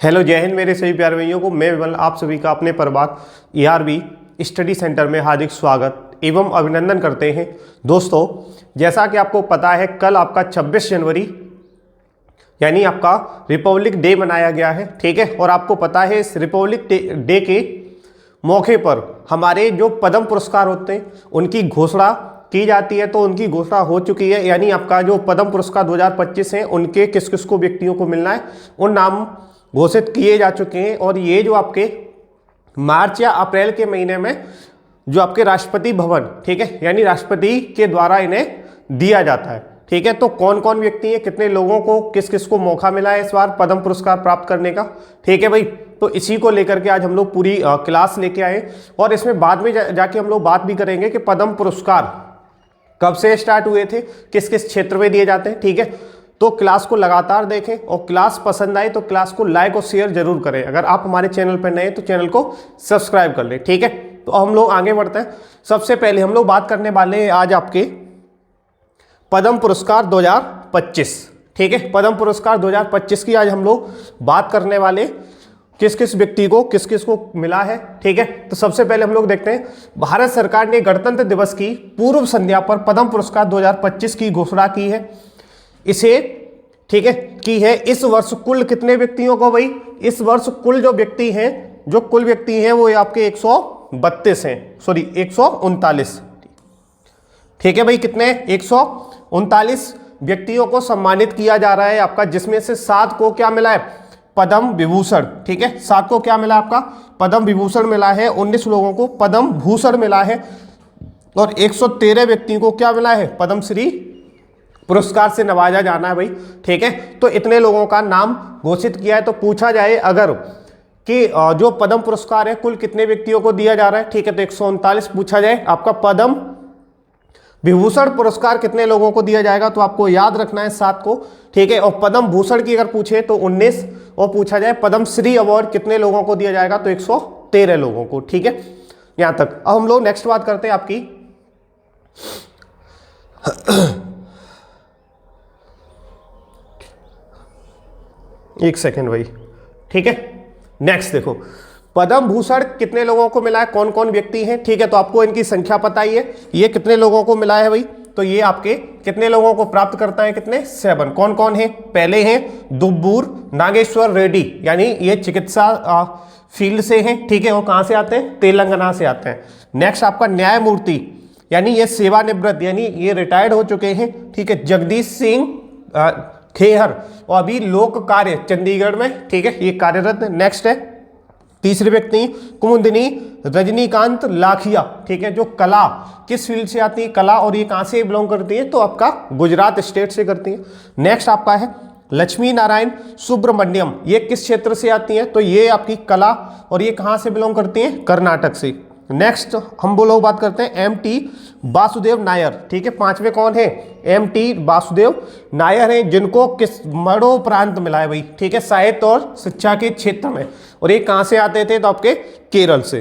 Hello, जय हिंद मेरे सभी प्यारे भाइयों को। मैं विमल आप सभी का अपने प्रभात ERB स्टडी सेंटर में हार्दिक स्वागत एवं अभिनंदन करते हैं। दोस्तों, जैसा कि आपको पता है, कल आपका 26 जनवरी यानी आपका रिपब्लिक डे मनाया गया है, ठीक है। और आपको पता है इस रिपब्लिक डे के मौके पर हमारे जो पद्म पुरस्कार होते हैं उनकी घोषणा की जाती है। तो उनकी घोषणा हो चुकी है, यानी आपका जो पद्म पुरस्कार 2025 हैं उनके किस किस को व्यक्तियों को मिलना है, उन नाम घोषित किए जा चुके हैं। और ये जो आपके मार्च या अप्रैल के महीने में जो आपके राष्ट्रपति भवन, ठीक है, यानी राष्ट्रपति के द्वारा इन्हें दिया जाता है, ठीक है। तो कौन कौन व्यक्ति है, कितने लोगों को किस किस को मौका मिला है इस बार पद्म पुरस्कार प्राप्त करने का, ठीक है भाई। तो इसी को लेकर के आज हम लोग पूरी क्लास लेके आए और इसमें बाद में जाके हम लोग बात भी करेंगे कि पद्म पुरस्कार कब से स्टार्ट हुए थे, किस किस क्षेत्र में दिए जाते हैं, ठीक है। तो क्लास को लगातार देखें और क्लास पसंद आए तो क्लास को लाइक और शेयर जरूर करें। अगर आप हमारे चैनल पर नए हैं तो चैनल को सब्सक्राइब कर लें, ठीक है। तो हम लोग आगे बढ़ते हैं। सबसे पहले हम लोग बात करने वाले हैं आज आपके पद्म पुरस्कार 2025, ठीक है। पद्म पुरस्कार 2025 की आज हम लोग बात करने वाले, किस किस व्यक्ति को किस किस को मिला है, ठीक है। तो सबसे पहले हम लोग देखते हैं, भारत सरकार ने गणतंत्र दिवस की पूर्व संध्या पर पद्म पुरस्कार 2025 की घोषणा की है। इसे, ठीक है, की है। इस वर्ष कुल कितने व्यक्तियों को भाई, इस वर्ष कुल जो व्यक्ति हैं, जो कुल व्यक्ति हैं वो आपके 132 हैं, सॉरी 139, ठीक है भाई। कितने, 139 व्यक्तियों को सम्मानित किया जा रहा है आपका, जिसमें से 7 को क्या मिला है, पद्म विभूषण, ठीक है। 7 को क्या मिला आपका, पद्म विभूषण मिला है। 19 लोगों को पद्म भूषण मिला है और 113 व्यक्तियों को क्या मिला है, पद्मश्री पुरस्कार से नवाजा जाना है भाई, ठीक है। तो इतने लोगों का नाम घोषित किया है। तो पूछा जाए अगर कि जो पद्म पुरस्कार है कुल कितने व्यक्तियों को दिया जा रहा है, ठीक है, तो 139 पूछा जाए। आपका पद्म विभूषण पुरस्कार कितने लोगों को दिया जाएगा, तो आपको याद रखना है 7 को, ठीक है। और पद्म भूषण की अगर पूछे तो 19, और पूछा जाए पद्मश्री अवार्ड कितने लोगों को दिया जाएगा, तो 113 लोगों को, ठीक है। यहां तक। अब हम लोग नेक्स्ट बात करते हैं आपकी एक सेकेंड भाई, ठीक है। नेक्स्ट देखो, पद्म भूषण कितने लोगों को मिला है, कौन कौन व्यक्ति हैं, ठीक है। तो आपको इनकी संख्या पता ही है, ये कितने लोगों को मिला है भाई, तो ये आपके कितने लोगों को प्राप्त करता है, कितने, 7। कौन कौन है, पहले हैं दुब्बूर नागेश्वर रेड्डी, यानी ये चिकित्सा फील्ड से हैं, ठीक है। और कहां से आते हैं, तेलंगाना से आते हैं। नेक्स्ट आपका न्यायमूर्ति, यानी ये सेवानिवृत्त, यानी ये रिटायर्ड हो चुके हैं, ठीक है, जगदीश सिंह खेहर, और अभी लोक कार्य चंडीगढ़ में, ठीक है, ये कार्यरत है। नेक्स्ट है तीसरे व्यक्ति कुमुदिनी रजनीकांत लाखिया, ठीक है, जो कला किस फील्ड से आती है, कला, और ये कहां से बिलोंग करती है, तो आपका गुजरात स्टेट से करती है। नेक्स्ट आपका है लक्ष्मी नारायण सुब्रमण्यम, ये किस क्षेत्र से आती है, तो ये आपकी कला, और ये कहां से बिलोंग करती है, कर्नाटक से। नेक्स्ट हम वो लोग बात करते हैं MT वासुदेव नायर, ठीक है। 5वें कौन है, MT वासुदेव नायर हैं, जिनको किस मरणोपरांत मिला है भाई, ठीक है, साहित्य और शिक्षा के क्षेत्र में। और ये कहां से आते थे, तो आपके केरल से,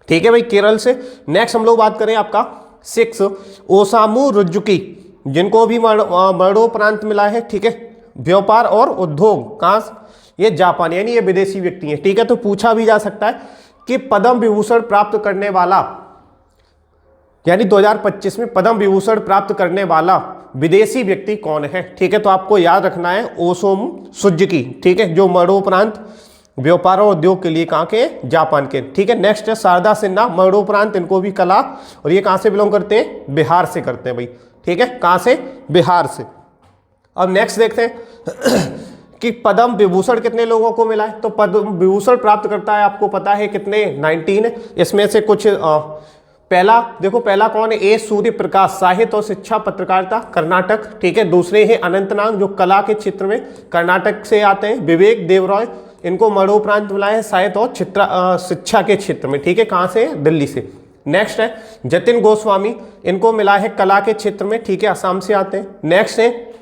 ठीक है भाई, केरल से। नेक्स्ट हम लोग बात करें आपका 6 ओसामू रुजुकी, जिनको भी मरणोपरांत मिला है, ठीक है, व्यापार और उद्योग, कहाँ, ये जापान, यानी ये विदेशी व्यक्ति हैं, ठीक है। तो पूछा भी जा सकता है कि पद्म विभूषण प्राप्त करने वाला, यानी 2025 में पद्म विभूषण प्राप्त करने वाला विदेशी व्यक्ति कौन है, ठीक है। तो आपको याद रखना है ओसामू सुजुकी, ठीक है, जो मरणोपरांत व्यापार और उद्योग के लिए कहाँ के, जापान के, ठीक है। नेक्स्ट है शारदा सिन्हा, मरणोपरांत इनको भी कला, और ये कहाँ से बिलोंग करते हैं, बिहार से करते हैं भाई, ठीक है, कहाँ से, बिहार से। अब नेक्स्ट देखते हैं कि पद्म विभूषण कितने लोगों को मिला है। तो पद्म विभूषण प्राप्त करता है, आपको पता है कितने, 19 है। इसमें से कुछ पहला देखो, पहला कौन है, A सूर्य प्रकाश, साहित्य और शिक्षा पत्रकारिता, कर्नाटक, ठीक है। दूसरे हैं अनंतनाग, जो कला के क्षेत्र में कर्नाटक से आते हैं। विवेक देवरॉय, इनको मरणोपरांत मिला है साहित्य और शिक्षा के क्षेत्र में, ठीक है, कहाँ से, दिल्ली से। नेक्स्ट है जतिन गोस्वामी, इनको मिला है कला के क्षेत्र में, ठीक है, असम से आते हैं। नेक्स्ट है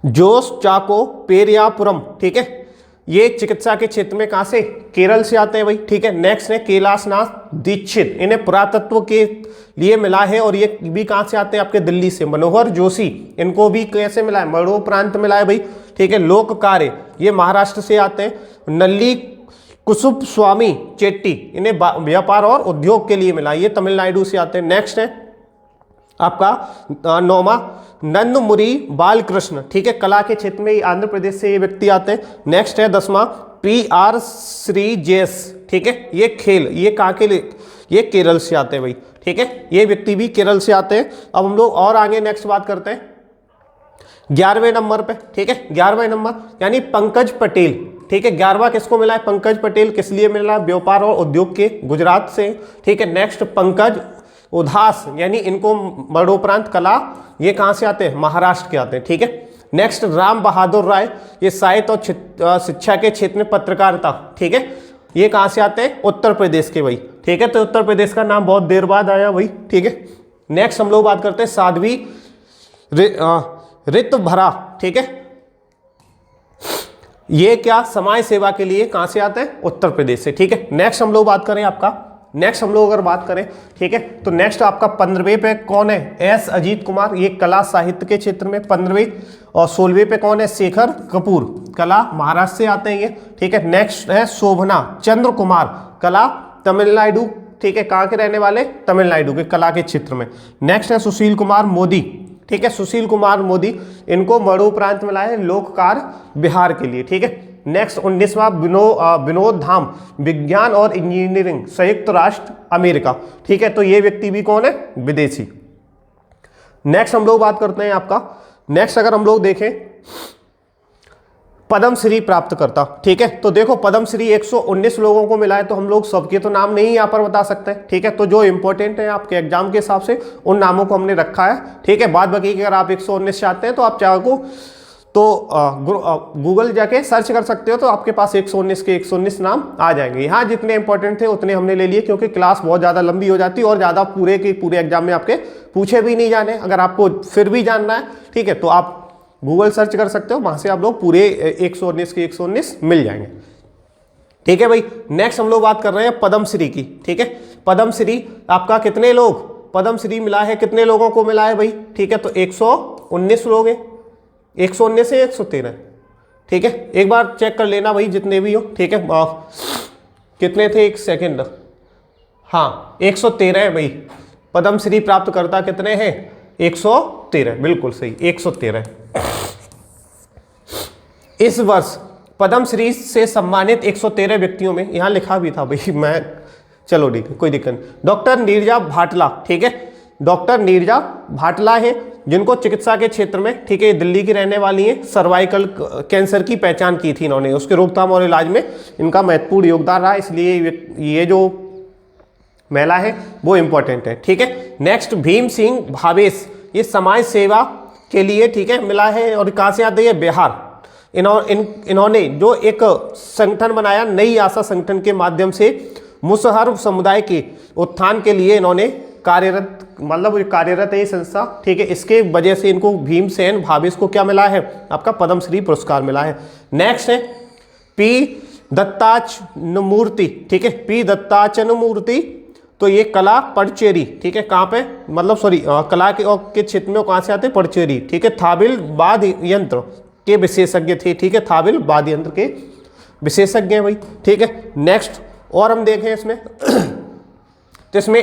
जोस चाको पेरियापुरम, ठीक है, ये चिकित्सा के क्षेत्र में कहां से, केरल से आते हैं भाई, ठीक है। नेक्स्ट है कैलाशनाथ दीक्षित, इन्हें पुरातत्व के लिए मिला है और ये भी कहां से आते हैं, आपके दिल्ली से। मनोहर जोशी, इनको भी कैसे मिला है, मरणोपरांत मिला है भाई, ठीक है। लोक कार्य ये महाराष्ट्र से आते हैं। नल्ली कुसुम स्वामी चेट्टी इन्हें व्यापार और उद्योग के लिए मिला, ये तमिलनाडु से आते हैं। नेक्स्ट है आपका नौमा नंदमुरी बालकृष्ण, ठीक है, कला के क्षेत्र में आंध्र प्रदेश से ये व्यक्ति आते हैं। नेक्स्ट है 10वां PR श्रीजेश, ठीक है, ये खेल ये कहाँ के लिए, ये केरल से आते हैं भाई, ठीक है, ये व्यक्ति भी केरल से आते हैं। अब हम लोग और आगे नेक्स्ट बात करते हैं 11वें नंबर पे, ठीक है, 11वें नंबर यानी पंकज पटेल, ठीक है। 11वां किसको मिला है? पंकज पटेल। किस लिए मिला? व्यापार और उद्योग के, गुजरात से, ठीक है। नेक्स्ट पंकज उदास यानी इनको मरणोपरांत कला, ये कहाँ से आते हैं? महाराष्ट्र के आते हैं, ठीक है। नेक्स्ट राम बहादुर राय, ये साहित्य और शिक्षा के क्षेत्र में पत्रकारिता, ठीक है, ये कहाँ से आते हैं? उत्तर प्रदेश के भाई, ठीक है। तो उत्तर प्रदेश का नाम बहुत देर बाद आया भाई, ठीक है। नेक्स्ट हम लोग बात करते हैं साध्वी ऋतुभरा, ठीक है, ये क्या समाज सेवा के लिए कहां से आते हैं? उत्तर प्रदेश से, ठीक है। नेक्स्ट हम लोग बात करें आपका, नेक्स्ट हम लोग अगर बात करें, ठीक है, तो नेक्स्ट आपका 15वें पे कौन है? S अजीत कुमार, ये कला साहित्य के क्षेत्र में 15वें। और 16वें पे कौन है? शेखर कपूर, कला महाराष्ट्र से आते हैं ये, ठीक है। नेक्स्ट है शोभना चंद्र कुमार, कला तमिलनाडु, ठीक है, कहाँ के रहने वाले? तमिलनाडु के, कला के क्षेत्र में। नेक्स्ट है सुशील कुमार मोदी, ठीक है, सुशील कुमार मोदी, इनको मरणोपरांत मिला है लोककार बिहार के लिए, ठीक है। नेक्स्ट 19वां विनोद धाम, विज्ञान और इंजीनियरिंग, संयुक्त राष्ट्र अमेरिका, ठीक है। तो ये व्यक्ति भी कौन है? विदेशी। नेक्स्ट हम लोग बात करते हैं आपका, नेक्स्ट अगर हम लोग देखें पद्मश्री प्राप्त करता, ठीक है। तो देखो पद्मश्री 119 लोगों को मिला है, तो हम लोग सबके तो नाम नहीं यहाँ पर बता सकते, ठीक है। तो जो इंपॉर्टेंट है आपके एग्जाम के हिसाब से उन नामों को हमने रखा है, ठीक है। बाद बाकी अगर आप 119 चाहते हैं तो आप चाहो तो गूगल जाके सर्च कर सकते हो, तो आपके पास 119 के 119 नाम आ जाएंगे। यहाँ जितने इंपॉर्टेंट थे उतने हमने ले लिए, क्योंकि क्लास बहुत ज़्यादा लंबी हो जाती है और ज़्यादा पूरे के पूरे एग्जाम में आपके पूछे भी नहीं जाने। अगर आपको फिर भी जानना है, ठीक है, तो आप गूगल सर्च कर सकते हो, वहां से आप लोग पूरे 119 के 119 मिल जाएंगे, ठीक है भाई। नेक्स्ट हम लोग बात कर रहे हैं पद्मश्री की, ठीक है। पद्मश्री आपका कितने लोग पद्मश्री मिला है, कितने लोगों को मिला है भाई, ठीक है। तो 119 लोग हैं, 119 से 113, ठीक है। एक बार चेक कर लेना भाई जितने भी हो, ठीक है। कितने थे? एक सेकेंड, हाँ 113 है भाई। पद्मश्री प्राप्त करता कितने हैं? 113, बिल्कुल सही, 113। इस वर्ष पद्मश्री से सम्मानित 113 व्यक्तियों में, यहां लिखा भी था भाई मैं, चलो ठीक है कोई दिक्कत नहीं। डॉक्टर नीरजा भाटला, ठीक है, डॉक्टर नीरजा भाटला है, जिनको चिकित्सा के क्षेत्र में, ठीक है, दिल्ली की रहने वाली है, सर्वाइकल कैंसर की पहचान की थी इन्होंने, उसके रोकथाम और इलाज में इनका महत्वपूर्ण योगदान रहा, इसलिए ये जो महिला है वो इंपॉर्टेंट है, ठीक है। नेक्स्ट भीम सिंह भावेश, ये समाज सेवा के लिए, ठीक है, मिला है, और कहाँ से आते हैं? बिहार। इन्होंने जो एक संगठन बनाया, नई आशा संगठन के माध्यम से मुसहर समुदाय के उत्थान के लिए इन्होंने कार्यरत, मतलब कार्यरत है ये संस्था, ठीक है। इसके वजह से इनको भीमसेन भावेश को क्या मिला है? आपका पद्मश्री पुरस्कार मिला है। नेक्स्ट है P दत्ताचनमूर्ति, ठीक है, P दत्ताचनमूर्ति, तो ये कला पडचेरी, ठीक है, कहाँ पे, मतलब सॉरी कला के क्षेत्र में कहाँ से आते हैं? पडचेरी, ठीक है। थाबिल वाद्य यंत्र के विशेषज्ञ थे, ठीक है, थाबिल वाद्य यंत्र के विशेषज्ञ हैं भाई, ठीक है। नेक्स्ट और हम देखें इसमें तो इसमें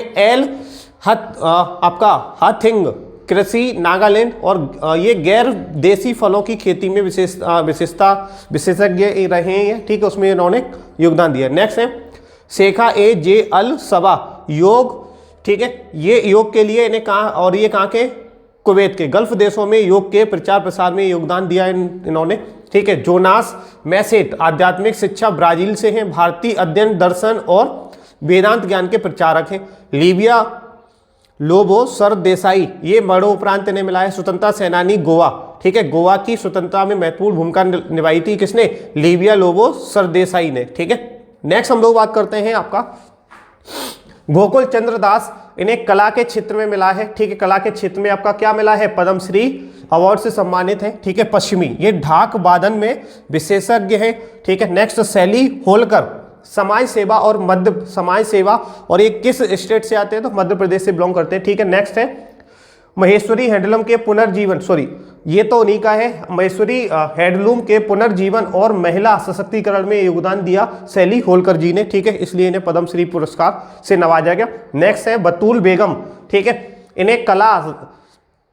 आपका हथिंग कृषि नागालैंड, और ये गैर देसी फलों की खेती में विशेषज्ञ रहे हैं, ठीक है, उसमें इन्होंने योगदान दिया। नेक्स्ट है शेखा A.J. अल सबा, योग, ठीक है, ये योग के लिए इन्हें कहा, और ये कहाँ के? कुवैत के, गल्फ देशों में योग के प्रचार प्रसार में योगदान दिया इन्होंने, ठीक है। जोनास मैसेट, आध्यात्मिक शिक्षा, ब्राजील से हैं, भारतीय अध्ययन दर्शन और वेदांत ज्ञान के प्रचारक हैं। लिविया लोबो सरदेसाई, ये मरणोपरांत इन्हें मिला है, स्वतंत्रता सेनानी, गोवा, ठीक है, गोवा की स्वतंत्रता में महत्वपूर्ण भूमिका निभाई थी, किसने? लिविया लोबो सरदेसाई ने, ठीक है। नेक्स्ट हम लोग बात करते हैं आपका गोकुल चंद्र दास, इन्हें कला के क्षेत्र में मिला है, ठीक है, कला के क्षेत्र में आपका क्या मिला है? पद्मश्री अवार्ड से सम्मानित है, ठीक है। पश्चिमी, ये ढाक वादन में विशेषज्ञ है, ठीक है। नेक्स्ट सैली होलकर, समाज सेवा और ये किस स्टेट से आते हैं? तो मध्य प्रदेश से बिलोंग करते हैं, ठीक है। नेक्स्ट है महेश्वरी हैंडलम के पुनर्जीवन, ये तो उन्हीं का है। महेश्वरी हैंडलूम के पुनर्जीवन और महिला सशक्तिकरण में योगदान दिया सैली होलकर जी ने, ठीक है, इसलिए इन्हें पद्मश्री पुरस्कार से नवाजा गया। नेक्स्ट है बतूल बेगम, ठीक है, इन्हें कला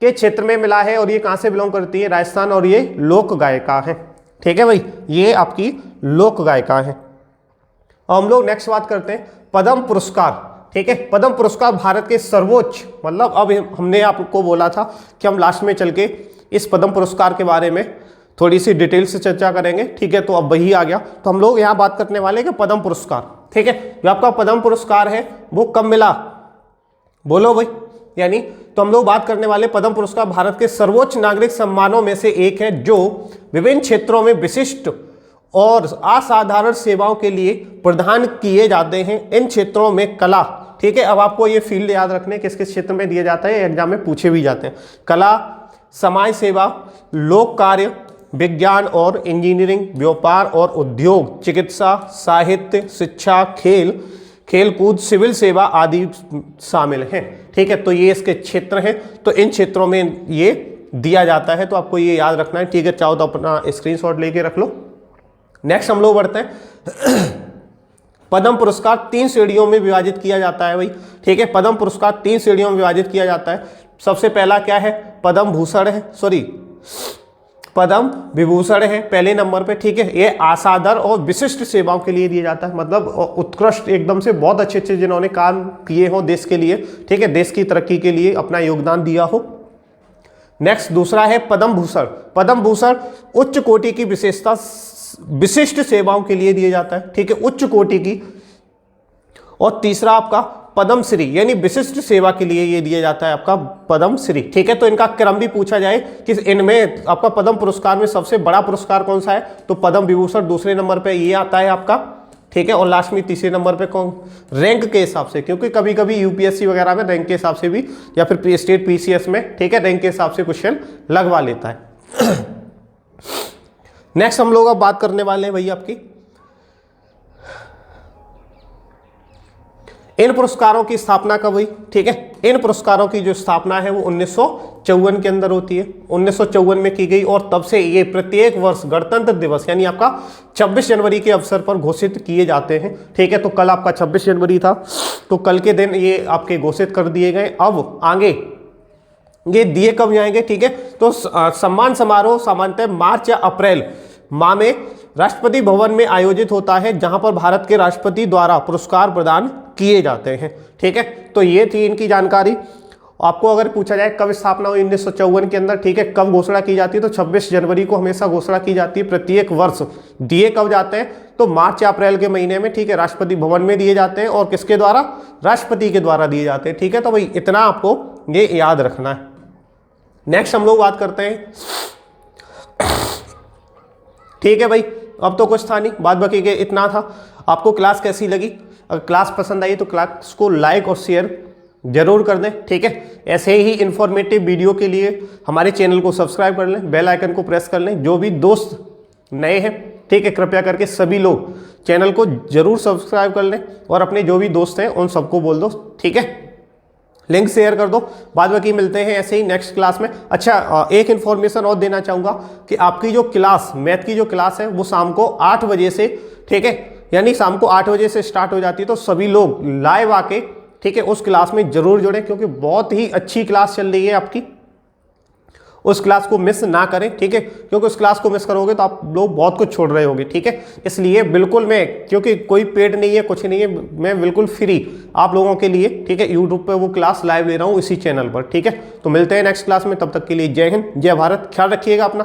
के क्षेत्र में मिला है और ये कहाँ से बिलोंग करती है, राजस्थान, और ये लोक गायिका है, ठीक है भाई, ये आपकी लोक गायिका है। हम लोग नेक्स्ट बात करते हैं पद्म पुरस्कार, ठीक है। पद्म पुरस्कार भारत के सर्वोच्च, मतलब अब हमने आपको बोला था कि हम लास्ट में चल के इस पद्म पुरस्कार के बारे में थोड़ी सी डिटेल से चर्चा करेंगे, ठीक है, तो अब वही आ गया। तो हम लोग यहाँ बात करने वाले कि पद्म पुरस्कार, ठीक है, जो आपका पद्म पुरस्कार है वो कब मिला, बोलो भाई, यानी तो हम लोग बात करने वाले पद्म पुरस्कार भारत के सर्वोच्च नागरिक सम्मानों में से एक है, जो विभिन्न क्षेत्रों में विशिष्ट और असाधारण सेवाओं के लिए प्रदान किए जाते हैं। इन क्षेत्रों में कला, ठीक है, अब आपको ये फील्ड याद रखने किस किस क्षेत्र में दिया जाता है, एग्जाम में पूछे भी जाते हैं। कला, समाज सेवा, लोक कार्य, विज्ञान और इंजीनियरिंग, व्यापार और उद्योग, चिकित्सा, साहित्य, शिक्षा, खेलकूद, सिविल सेवा आदि शामिल हैं, ठीक है। तो ये इसके क्षेत्र हैं, तो इन क्षेत्रों में ये दिया जाता है, तो आपको ये याद रखना है, ठीक है। चाहो तो अपना स्क्रीनशॉट लेके रख लो। नेक्स्ट हम लोग बढ़ते हैं पद्म पुरस्कार 3 श्रेणियों में विभाजित किया जाता है भाई, ठीक है। पद्म पुरस्कार 3 श्रेणियों में विभाजित किया जाता है। सबसे पहला क्या है, पद्म भूषण है, पद्म विभूषण है पहले नंबर पे, ठीक है। ये असाधारण और विशिष्ट सेवाओं के लिए दिया जाता है, मतलब उत्कृष्ट, एकदम से बहुत अच्छे जिन्होंने काम किए हो देश के लिए, ठीक है, देश की तरक्की के लिए अपना योगदान दिया हो। नेक्स्ट दूसरा है पद्म भूषण। पद्म भूषण उच्च कोटि की विशिष्ट सेवाओं के लिए दिया जाता है, ठीक है, उच्च कोटि की। और तीसरा आपका पद्मश्री, यानी विशिष्ट सेवा के लिए ये दिया जाता है आपका पद्मश्री, ठीक है। तो इनका क्रम भी पूछा जाए कि इनमें आपका पद्म पुरस्कार में सबसे बड़ा पुरस्कार कौन सा है, तो पद्म विभूषण दूसरे नंबर पे ये आता है आपका, ठीक है। और लास्ट में तीसरे नंबर पे कौन, रैंक के हिसाब से, क्योंकि कभी कभी यूपीएससी वगैरह में रैंक के हिसाब से भी, या फिर स्टेट पीसीएस में, ठीक है, रैंक के हिसाब से क्वेश्चन लगवा लेता है। नेक्स्ट हम लोग अब बात करने वाले हैं भाई आपकी इन पुरस्कारों की स्थापना कब हुई, ठीक है। इन पुरस्कारों की जो स्थापना है वो 1954 के अंदर होती है, 1954 में की गई, और तब से ये प्रत्येक वर्ष गणतंत्र दिवस यानी आपका 26 जनवरी के अवसर पर घोषित किए जाते हैं, ठीक है। तो कल आपका 26 जनवरी था, तो कल के दिन ये आपके घोषित कर दिए गए। अब आगे ये दिए कब जाएंगे, ठीक है। तो सम्मान समारोह सामान्यतः मार्च या अप्रैल माह में राष्ट्रपति भवन में आयोजित होता है, जहां पर भारत के राष्ट्रपति द्वारा पुरस्कार प्रदान किए जाते हैं, ठीक है। तो ये थी इनकी जानकारी। आपको अगर पूछा जाए कब स्थापना हुई 1954 के अंदर, ठीक है, कब घोषणा की जाती है, तो 26 जनवरी को हमेशा घोषणा की जाती है प्रत्येक वर्ष। दिए कब जाते हैं, तो मार्च या अप्रैल के महीने में, ठीक है, राष्ट्रपति भवन में दिए जाते हैं, और किसके द्वारा, राष्ट्रपति के द्वारा दिए जाते हैं, ठीक है। तो भाई इतना आपको ये याद रखना है। नेक्स्ट हम लोग बात करते हैं, ठीक है भाई, अब तो कुछ था नहीं, बाद बाकी के इतना था। आपको क्लास कैसी लगी, अगर क्लास पसंद आई तो क्लास को लाइक और शेयर जरूर कर दें, ठीक है। ऐसे ही इंफॉर्मेटिव वीडियो के लिए हमारे चैनल को सब्सक्राइब कर लें, बेल आइकन को प्रेस कर लें। जो भी दोस्त नए हैं, ठीक है, कृपया करके सभी लोग चैनल को जरूर सब्सक्राइब कर लें, और अपने जो भी दोस्त हैं उन सबको बोल दो, ठीक है, लिंक शेयर कर दो। बाद बाकी मिलते हैं ऐसे ही नेक्स्ट क्लास में। अच्छा, एक इन्फॉर्मेशन और देना चाहूँगा कि आपकी जो क्लास, मैथ की जो क्लास है वो शाम को 8 बजे से, ठीक है, यानी शाम को 8 बजे से स्टार्ट हो जाती है। तो सभी लोग लाइव आके, ठीक है, उस क्लास में जरूर जुड़ें, क्योंकि बहुत ही अच्छी क्लास चल रही है आपकी। उस क्लास को मिस ना करें, ठीक है, क्योंकि उस क्लास को मिस करोगे तो आप लोग बहुत कुछ छोड़ रहे होगे, ठीक है। इसलिए बिल्कुल मैं, क्योंकि कोई पेड नहीं है, कुछ नहीं है, मैं बिल्कुल फ्री आप लोगों के लिए, ठीक है, यूट्यूब पे वो क्लास लाइव ले रहा हूँ इसी चैनल पर, ठीक है। तो मिलते हैं नेक्स्ट क्लास में, तब तक के लिए जय हिंद, जय भारत, ख्याल रखिएगा अपना।